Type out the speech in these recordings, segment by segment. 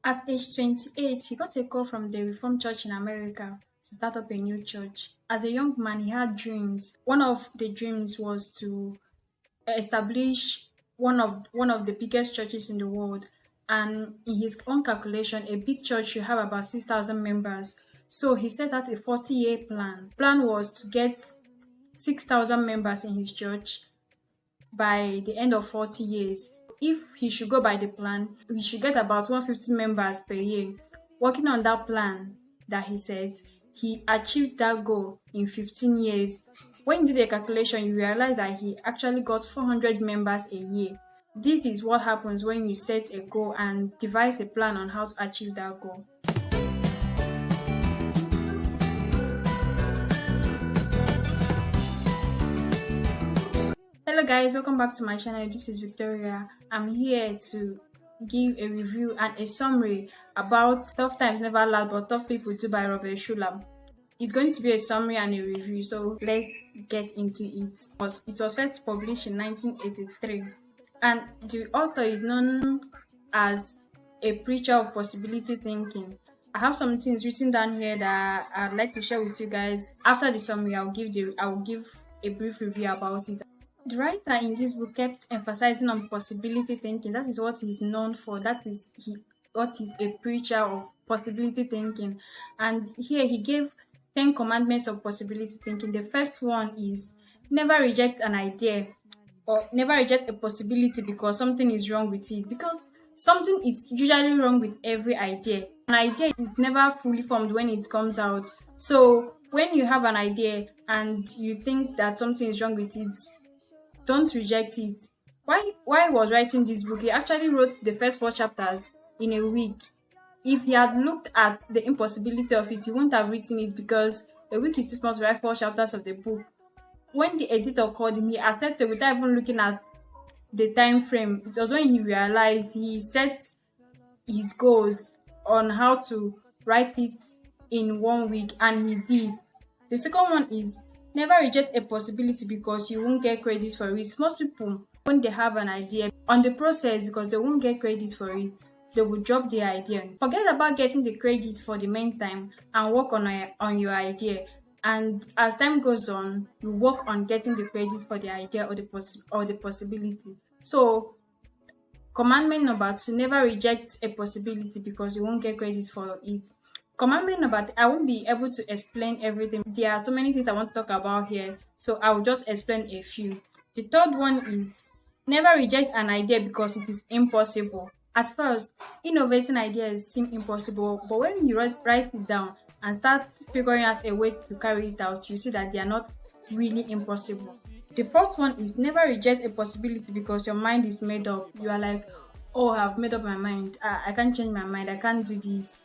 At age 28, he got a call from the Reformed Church in America to start up a new church. As a young man, he had dreams. One of the dreams was to establish one of the biggest churches in the world. And in his own calculation, a big church should have about 6,000 members. So he set out a 40-year plan. Plan was to get 6,000 members in his church by the end of 40 years. If he should go by the plan, he should get about 150 members per year. Working on that plan that he said, he achieved that goal in 15 years. When you do the calculation, you realize that he actually got 400 members a year. This is what happens when you set a goal and devise a plan on how to achieve that goal. Hello guys, welcome back to my channel. This is Victoria. I'm here to give a review and a summary about Tough Times Never Last But Tough People Do by Schuller. It's going to be a summary and a review, so let's get into it. It was first published in 1983, and the author is known as a preacher of possibility thinking. I have some things written down here that I'd like to share with you guys. After the summary, I'll give a brief review about it. The writer in this book kept emphasizing on possibility thinking. That is what he's known for. What he's a preacher of possibility thinking. And here he gave 10 commandments of possibility thinking. The first one is never reject an idea or never reject a possibility because something is wrong with it. Because something is usually wrong with every idea. An idea is never fully formed when it comes out. So when you have an idea and you think that something is wrong with it, don't reject it. Why he was writing this book, he actually wrote the first 4 chapters in a week. If he had looked at the impossibility of it, he wouldn't have written it because a week is too small to write 4 chapters of the book. When the editor called him, he accepted without even looking at the time frame. It was when he realized he set his goals on how to write it in 1 week, and he did. The second one is never reject a possibility because you won't get credit for it. Most people, when they have an idea on the process, because they won't get credit for it, they will drop the idea. Forget about getting the credit for the meantime and work on your idea. And as time goes on, you work on getting the credit for the idea or the possibility. So, commandment number 2: never reject a possibility because you won't get credit for it. Commandment number 3, I won't be able to explain everything. There are so many things I want to talk about here, so I will just explain a few. The third one is never reject an idea because it is impossible. At first, innovating ideas seem impossible, but when you write it down and start figuring out a way to carry it out, you see that they are not really impossible. The fourth one is never reject a possibility because your mind is made up. You are like, oh, I've made up my mind. I can't change my mind. I can't do this.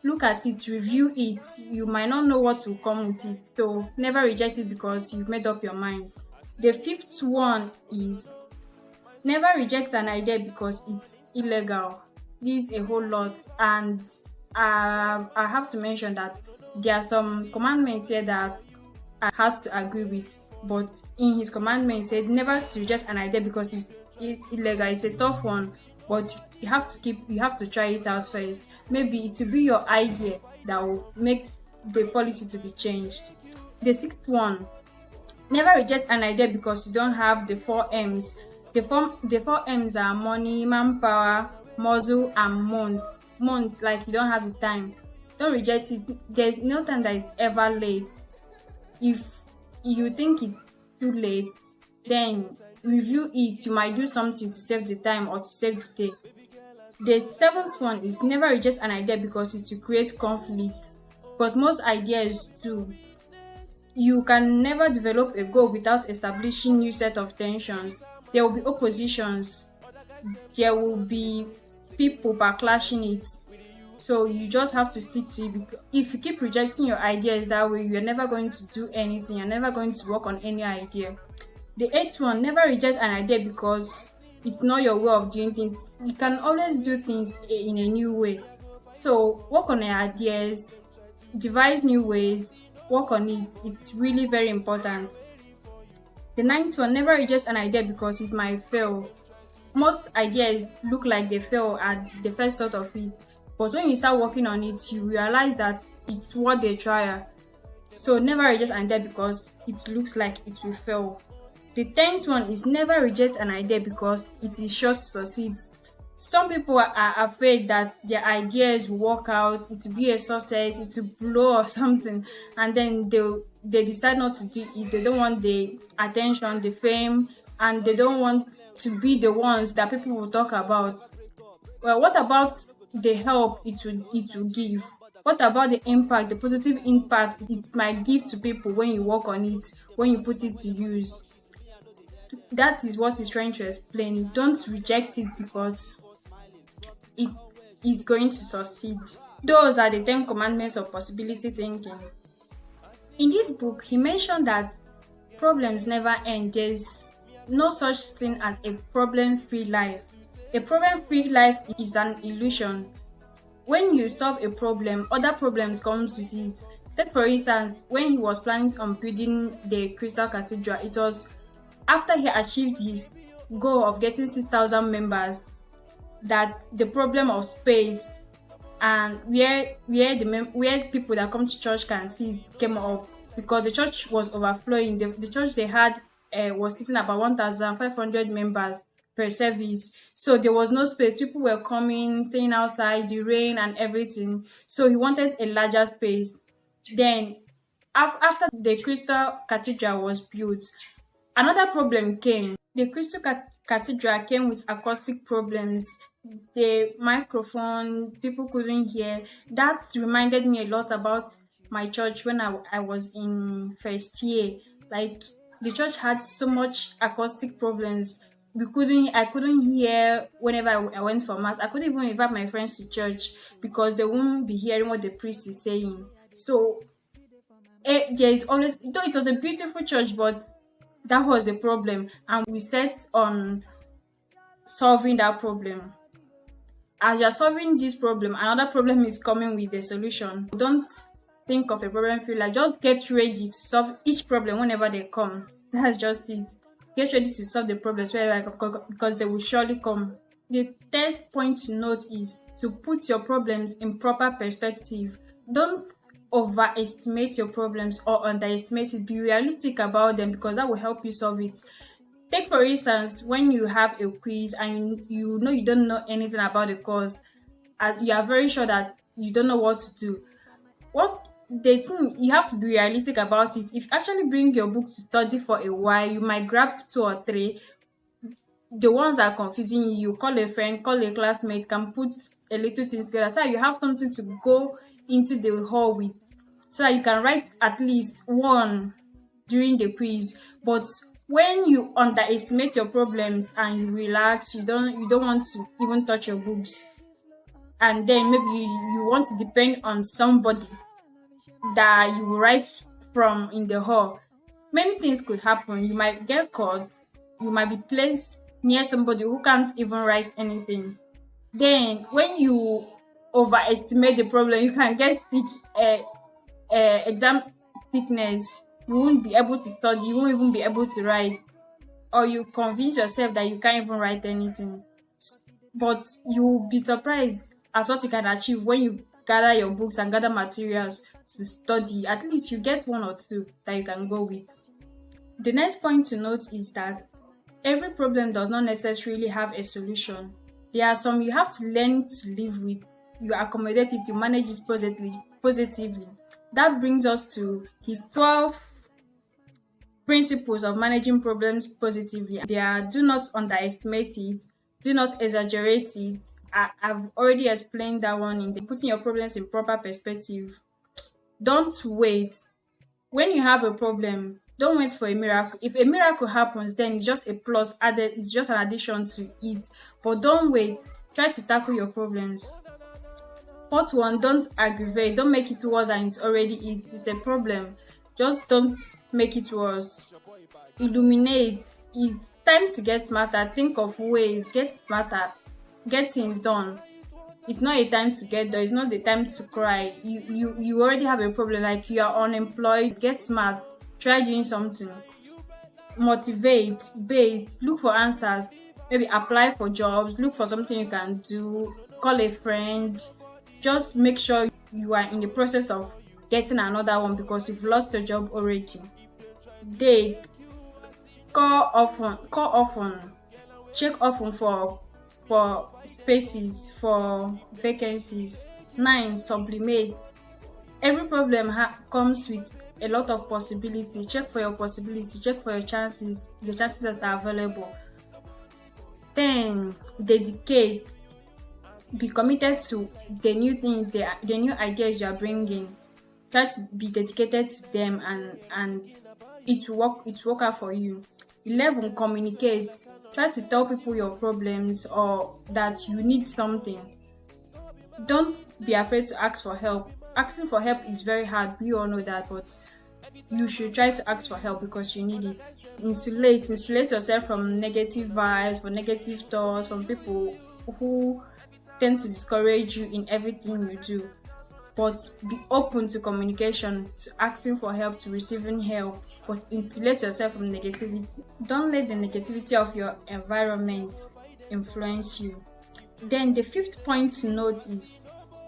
Look at it, review it. You might not know what will come with it, so never reject it because you've made up your mind. The fifth one is never reject an idea because it's illegal. This is a whole lot, and I have to mention that there are some commandments here that I had to agree with, but in his commandment he said never to reject an idea because it's illegal. It's a tough one, but you have to try it out first. Maybe it will be your idea that will make the policy to be changed. The sixth one, never reject an idea because you don't have the 4 M's. The 4 M's are money, manpower, muscle, and month. Like you don't have the time. Don't reject it. There's no time that is ever late. If you think it's too late, then review it. You might do something to save the time or to save the day. The seventh one is never reject an idea because it will create conflict. Because most ideas do. You can never develop a goal without establishing new set of tensions. There will be oppositions. There will be people backlashing it. So you just have to stick to it. If you keep rejecting your ideas that way, you're never going to do anything. You're never going to work on any idea. The eighth one, never reject an idea because it's not your way of doing things. You can always do things in a new way. So work on your ideas, devise new ways, work on it. It's really very important. The ninth one, never reject an idea because it might fail. Most ideas look like they fail at the first thought of it. But when you start working on it, you realize that it's what they try. So never reject an idea because it looks like it will fail. The 10th one is never reject an idea because it is sure to succeed. Some people are afraid that their ideas will work out, it will be a success, it will blow or something, and then they decide not to do it. They don't want the attention, the fame, and they don't want to be the ones that people will talk about. Well, what about the help it will give? What about the impact, the positive impact it might give to people when you work on it, when you put it to use? That is what he's trying to explain. Don't reject it because it is going to succeed. Those are the 10 commandments of possibility thinking. In this book, he mentioned that problems never end. There's no such thing as a problem-free life. A problem-free life is an illusion. When you solve a problem, other problems comes with it. Take for instance, when he was planning on building the Crystal Cathedral, it was after he achieved his goal of getting 6,000 members that the problem of space and where people that come to church can see came up, because the church was overflowing. The church they had was sitting about 1,500 members per service, so there was no space. People were coming, staying outside, the rain and everything. So he wanted a larger space. Then after the Crystal Cathedral was built, another problem came. The Crystal Cathedral came with acoustic problems. The microphone, people couldn't hear. That reminded me a lot about my church when I was in first year. Like, the church had so much acoustic problems. I couldn't hear whenever I went for mass. I couldn't even invite my friends to church because they won't be hearing what the priest is saying. So there is always, though it was a beautiful church, but that was a problem, and we set on solving that problem. As you're solving this problem, another problem is coming with the solution. Don't think of a problem free life. Just get ready to solve each problem whenever they come. That's just it. Get ready to solve the problems because they will surely come. The third point to note is to put your problems in proper perspective. Don't overestimate your problems or underestimate it. Be realistic about them because that will help you solve it. Take for instance, when you have a quiz and you know you don't know anything about the course, and you are very sure that you don't know what to do. What the thing, you have to be realistic about it. If you actually bring your book to study for a while, you might grab 2 or 3. The ones that are confusing you, call a friend, call a classmate, can put a little thing together so you have something to go into the hall with, so that you can write at least one during the quiz. But when you underestimate your problems and you relax, you don't want to even touch your books, and then maybe you want to depend on somebody that you will write from in the hall, many things could happen. You might get caught, you might be placed near somebody who can't even write anything. Then when you overestimate the problem, you can get sick, exam sickness. You won't be able to study, you won't even be able to write, or you convince yourself that you can't even write anything. But you'll be surprised at what you can achieve when you gather your books and gather materials to study. At least you get 1 or 2 that you can go with. The next point to note is that every problem does not necessarily have a solution. There are some you have to learn to live with. You accommodate it, you manage it positively. That brings us to his 12 principles of managing problems positively. They are: do not underestimate it, do not exaggerate it. I've already explained that one in putting your problems in proper perspective. Don't wait. When you have a problem, don't wait for a miracle. If a miracle happens, then it's just a plus added, it's just an addition to it. But don't wait. Try to tackle your problems. Fourth one, don't aggravate. Don't make it worse than it's already is. It's a problem. Just don't make it worse. Illuminate. It's time to get smarter. Think of ways. Get smarter. Get things done. It's not a time to get there. It's not the time to cry. You already have a problem. Like, you are unemployed. Get smart. Try doing something. Motivate. Bait. Look for answers. Maybe apply for jobs. Look for something you can do. Call a friend. just make sure you are in the process of getting another one because you've lost your job already. They call often, check often for spaces, for vacancies. 9, sublimate. Every problem comes with a lot of possibility. Check for your possibility, check for your chances, the chances that are available. 10, dedicate. Be committed to the new things, the new ideas you are bringing. Try to be dedicated to them, and it will work out for you. 11, communicate. Try to tell people your problems or that you need something. Don't be afraid to ask for help. Asking for help is very hard, we all know that, but you should try to ask for help because you need it. Insulate yourself from negative vibes, from negative thoughts, from people who tend to discourage you in everything you do. But be open to communication, to asking for help, to receiving help, but insulate yourself from negativity. Don't let the negativity of your environment influence you. Then the 5th point to note is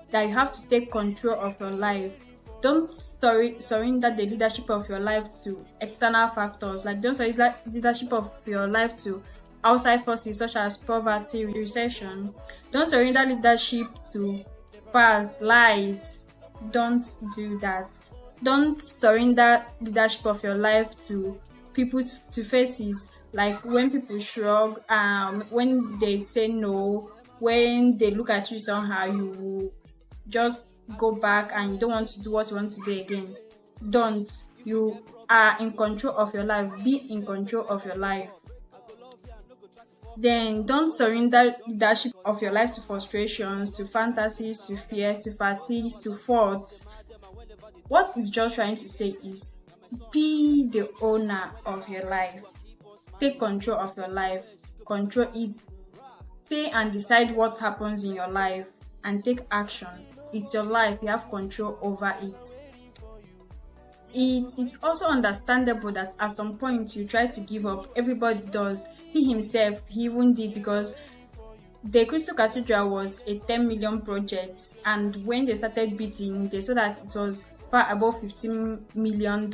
that you have to take control of your life. Don't surrender the leadership of your life to external factors. Like, don't surrender leadership of your life to outside forces such as poverty, recession. Don't surrender leadership to past lies. Don't do that. Don't surrender leadership of your life to faces, like when people shrug, when they say no, when they look at you somehow, you will just go back and you don't want to do what you want to do again. Don't. You are in control of your life. Be in control of your life. Then don't surrender leadership of your life to frustrations, to fantasies, to fear, to fatigue, to faults. What it's just trying to say is be the owner of your life. Take control of your life. Control it. Stay and decide what happens in your life and take action. It's your life. You have control over it. It is also understandable that at some point you try to give up. Everybody does. He himself, he even did, because the Crystal Cathedral was a 10 million project, and when they started bidding, they saw that it was far above $15 million.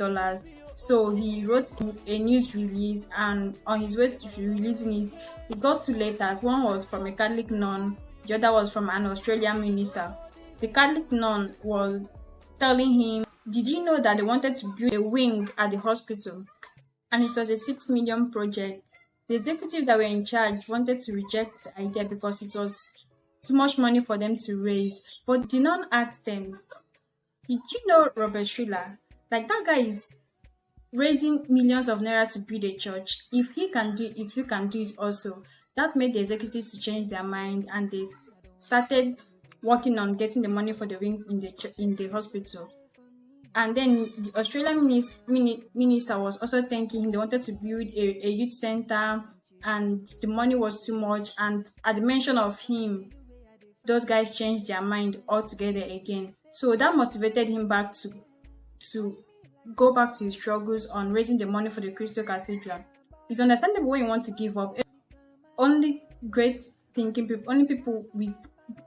So he wrote a news release, and on his way to releasing it, he got 2 letters. One was from a Catholic nun, the other was from an Australian minister. The Catholic nun was telling him, did you know that they wanted to build a wing at the hospital? And it was a 6 million project. The executive that were in charge wanted to reject the idea because it was too much money for them to raise. But the nun asked them, did you know Robert Schuller? Like, that guy is raising millions of naira to build a church. If he can do it, we can do it also. That made the executives to change their mind, and they started working on getting the money for the wing in the hospital. And then the Australian minister was also thinking they wanted to build a youth center, and the money was too much. And at the mention of him, those guys changed their mind altogether again. So that motivated him back to go back to his struggles on raising the money for the Crystal Cathedral. It's understandable when you want to give up. Only great thinking people, only people with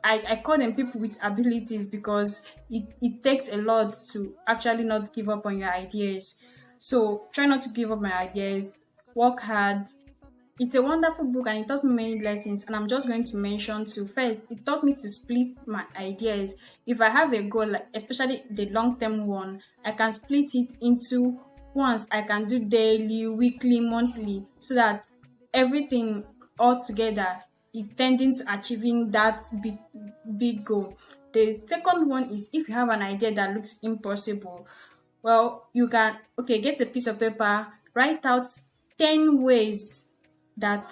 I call them people with abilities, because it takes a lot to actually not give up on your ideas. So try not to give up my ideas. Work hard. It's a wonderful book, and it taught me many lessons, and I'm just going to mention two. First, it taught me to split my ideas. If I have a goal, like especially the long-term one, I can split it into ones I can do daily, weekly, monthly, so that everything all together is tending to achieving that big goal. The second one is, if you have an idea that looks impossible, well, you can get a piece of paper, write out 10 ways that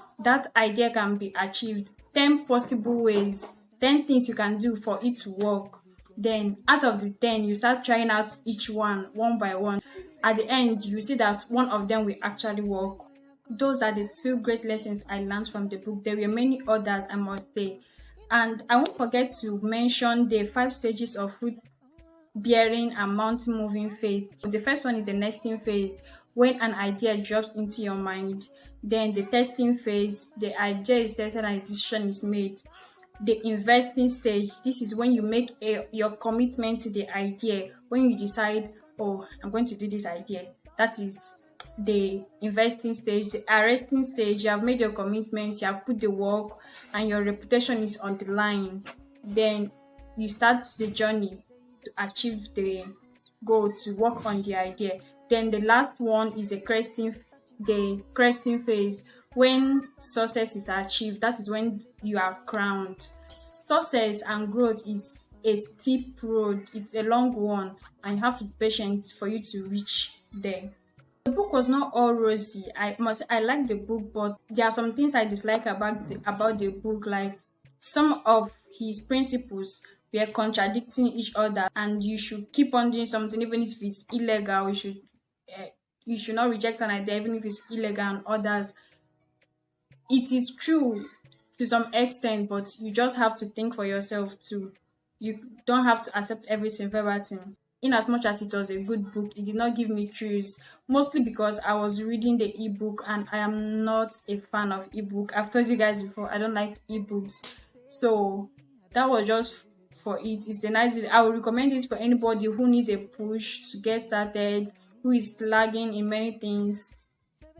idea can be achieved, 10 possible ways, 10 things you can do for it to work. Then out of the 10, you start trying out each one by one. At the end, you see that one of them will actually work. Those are the 2 great lessons I learned from the book. There were many others, I must say. And I won't forget to mention the 5 stages of fruit bearing and mountain moving phase. The first one is the nesting phase, when an idea drops into your mind. Then the testing phase, the idea is tested and a decision is made. the investing stage. This is when you make your commitment to the idea, when you decide, oh, I'm going to do this idea. That is the investing stage. The arresting stage, you have made your commitment, you have put the work, and your reputation is on the line. Then you start the journey to achieve the goal, to work on the idea. Then the last one is the cresting phase. When success is achieved, that is when you are crowned. Success and growth is a steep road, it's a long one, and you have to be patient for you to reach there. The book was not all rosy. I like the book, but there are some things I dislike about the book. Like some of his principles were contradicting each other, and you should keep on doing something even if it's illegal. Uh, you should not reject an idea even if it's illegal, and others. It is true to some extent, but you just have to think for yourself too. You don't have to accept everything verbatim. In as much as it was a good book, it did not give me truths, mostly because I was reading the ebook and I am not a fan of ebook. I've told you guys before, I don't like ebooks. So that was just for it. It's the nice. I would recommend it for anybody who needs a push to get started, who is lagging in many things.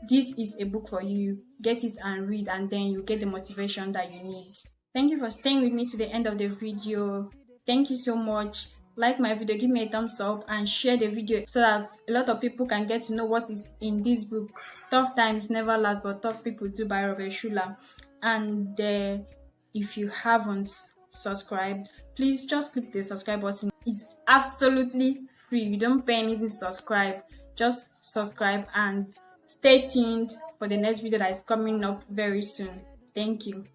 This is a book for you. Get it and read, and then you get the motivation that you need. Thank you for staying with me to the end of the video. Thank you so much. Like my video, give me a thumbs up, and share the video so that a lot of people can get to know what is in this book. Tough Times Never Last, but Tough People Do by Robert Schuller. And if you haven't subscribed, please just click the subscribe button. It's absolutely free. You don't pay anything to subscribe. Just subscribe and stay tuned for the next video that is coming up very soon. Thank you.